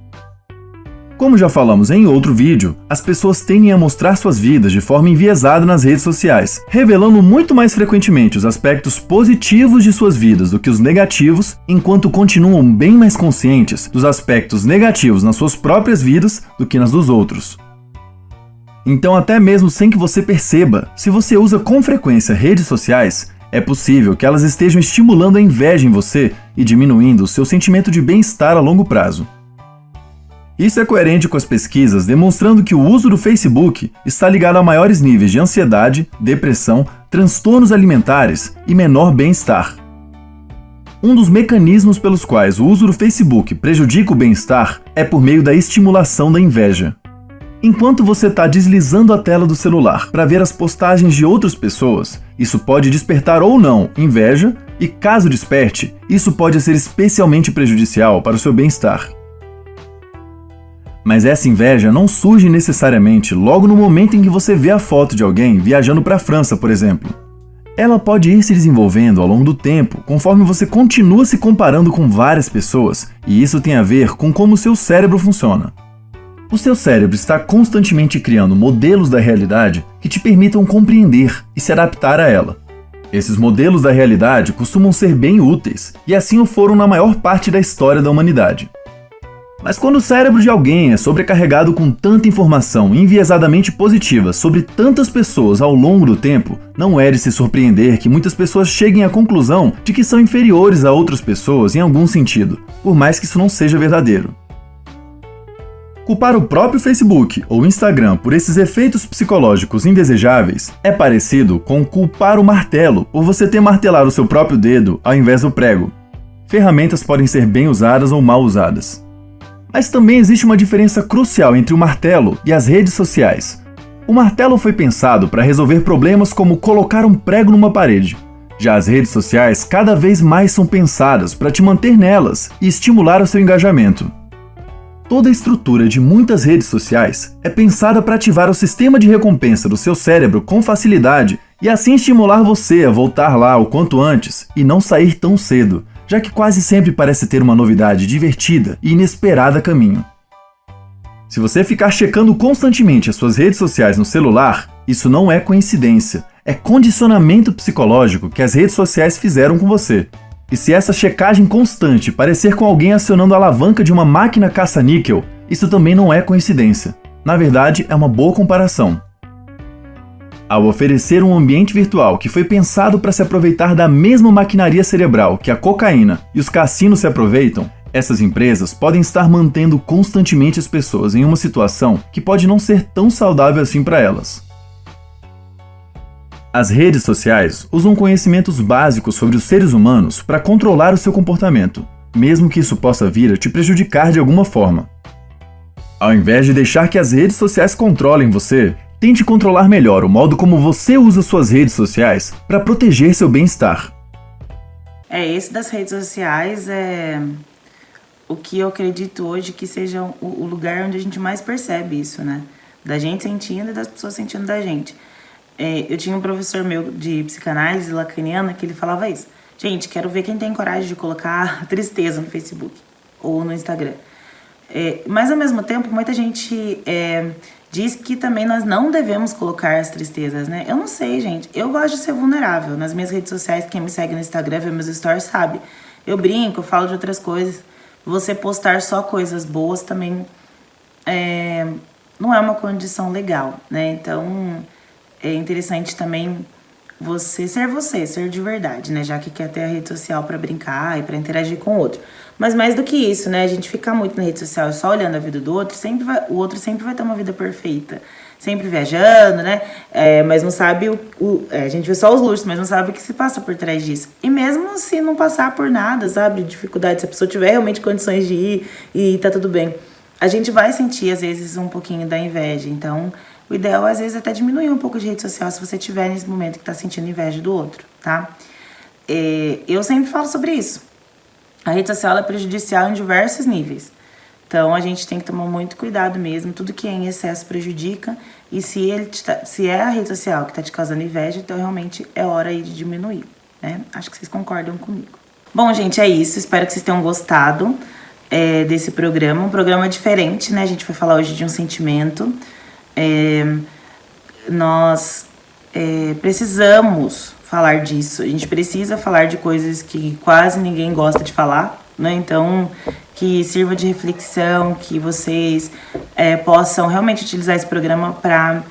Speaker 2: Como já falamos em outro vídeo, as pessoas tendem a mostrar suas vidas de forma enviesada nas redes sociais, revelando muito mais frequentemente os aspectos positivos de suas vidas do que os negativos, enquanto continuam bem mais conscientes dos aspectos negativos nas suas próprias vidas do que nas dos outros. Então, até mesmo sem que você perceba, se você usa com frequência redes sociais, é possível que elas estejam estimulando a inveja em você e diminuindo o seu sentimento de bem-estar a longo prazo. Isso é coerente com as pesquisas demonstrando que o uso do Facebook está ligado a maiores níveis de ansiedade, depressão, transtornos alimentares e menor bem-estar. Um dos mecanismos pelos quais o uso do Facebook prejudica o bem-estar é por meio da estimulação da inveja. Enquanto você está deslizando a tela do celular para ver as postagens de outras pessoas, isso pode despertar ou não inveja e, caso desperte, isso pode ser especialmente prejudicial para o seu bem-estar. Mas essa inveja não surge necessariamente logo no momento em que você vê a foto de alguém viajando para a França, por exemplo. Ela pode ir se desenvolvendo ao longo do tempo, conforme você continua se comparando com várias pessoas, e isso tem a ver com como o seu cérebro funciona. O seu cérebro está constantemente criando modelos da realidade que te permitam compreender e se adaptar a ela. Esses modelos da realidade costumam ser bem úteis, e assim o foram na maior parte da história da humanidade. Mas quando o cérebro de alguém é sobrecarregado com tanta informação enviesadamente positiva sobre tantas pessoas ao longo do tempo, não é de se surpreender que muitas pessoas cheguem à conclusão de que são inferiores a outras pessoas em algum sentido, por mais que isso não seja verdadeiro. Culpar o próprio Facebook ou Instagram por esses efeitos psicológicos indesejáveis é parecido com culpar o martelo por você ter martelado o seu próprio dedo ao invés do prego. Ferramentas podem ser bem usadas ou mal usadas. Mas também existe uma diferença crucial entre o martelo e as redes sociais. O martelo foi pensado para resolver problemas como colocar um prego numa parede. Já as redes sociais cada vez mais são pensadas para te manter nelas e estimular o seu engajamento. Toda a estrutura de muitas redes sociais é pensada para ativar o sistema de recompensa do seu cérebro com facilidade e assim estimular você a voltar lá o quanto antes e não sair tão cedo, já que quase sempre parece ter uma novidade divertida e inesperada a caminho. Se você ficar checando constantemente as suas redes sociais no celular, isso não é coincidência, é condicionamento psicológico que as redes sociais fizeram com você. E se essa checagem constante parecer com alguém acionando a alavanca de uma máquina caça-níquel, isso também não é coincidência. Na verdade, é uma boa comparação. Ao oferecer um ambiente virtual que foi pensado para se aproveitar da mesma maquinaria cerebral que a cocaína e os cassinos se aproveitam, essas empresas podem estar mantendo constantemente as pessoas em uma situação que pode não ser tão saudável assim para elas. As redes sociais usam conhecimentos básicos sobre os seres humanos para controlar o seu comportamento, mesmo que isso possa vir a te prejudicar de alguma forma. Ao invés de deixar que as redes sociais controlem você, tente controlar melhor o modo como você usa suas redes sociais para proteger seu bem-estar.
Speaker 1: Esse das redes sociais é o que eu acredito hoje que seja o lugar onde a gente mais percebe isso, né? Da gente sentindo e das pessoas sentindo da gente. Eu tinha um professor meu de psicanálise lacaniana que ele falava isso. Gente, quero ver quem tem coragem de colocar tristeza no Facebook ou no Instagram. Mas ao mesmo tempo, muita gente diz que também nós não devemos colocar as tristezas, né? Eu não sei, gente. Eu gosto de ser vulnerável. Nas minhas redes sociais, quem me segue no Instagram, vê meus stories, sabe? Eu brinco, eu falo de outras coisas. Você postar só coisas boas também não é uma condição legal, né? Então, é interessante também você, ser de verdade, né? Já que quer ter a rede social pra brincar e pra interagir com o outro. Mas mais do que isso, né? A gente fica muito na rede social só olhando a vida do outro, o outro sempre vai ter uma vida perfeita. Sempre viajando, né? Mas não sabe a gente vê só os luxos, mas não sabe o que se passa por trás disso. E mesmo se não passar por nada, sabe? Dificuldade, se a pessoa tiver realmente condições de ir e tá tudo bem. A gente vai sentir, às vezes, um pouquinho da inveja. Então, o ideal, às vezes, é até diminuir um pouco de rede social se você tiver nesse momento que tá sentindo inveja do outro, tá? Eu sempre falo sobre isso. A rede social é prejudicial em diversos níveis. Então, a gente tem que tomar muito cuidado mesmo. Tudo que é em excesso prejudica. E se é a rede social que está te causando inveja, então realmente é hora aí de diminuir, né? Acho que vocês concordam comigo. Bom, gente, é isso. Espero que vocês tenham gostado. desse programa, um programa diferente, né? A gente vai falar hoje de um sentimento. Nós precisamos falar disso, a gente precisa falar de coisas que quase ninguém gosta de falar, né? Então, que sirva de reflexão, que vocês possam realmente utilizar esse programa para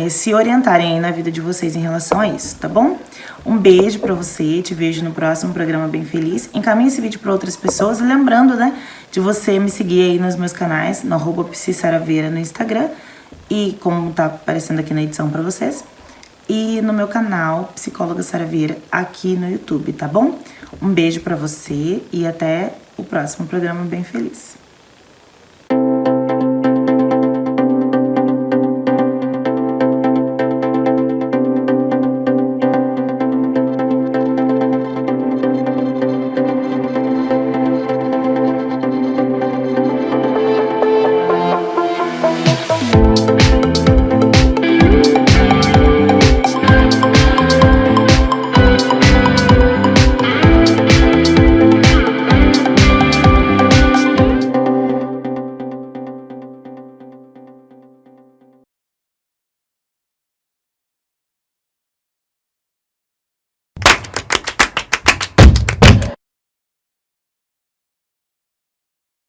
Speaker 1: se orientarem aí na vida de vocês em relação a isso, tá bom? Um beijo pra você, te vejo no próximo programa Bem Feliz. Encaminhe esse vídeo para outras pessoas e lembrando, né, de você me seguir aí nos meus canais, no @psisaraveira no Instagram e como tá aparecendo aqui na edição pra vocês, e no meu canal Psicóloga Saraveira aqui no YouTube, tá bom? Um beijo pra você e até o próximo programa Bem Feliz.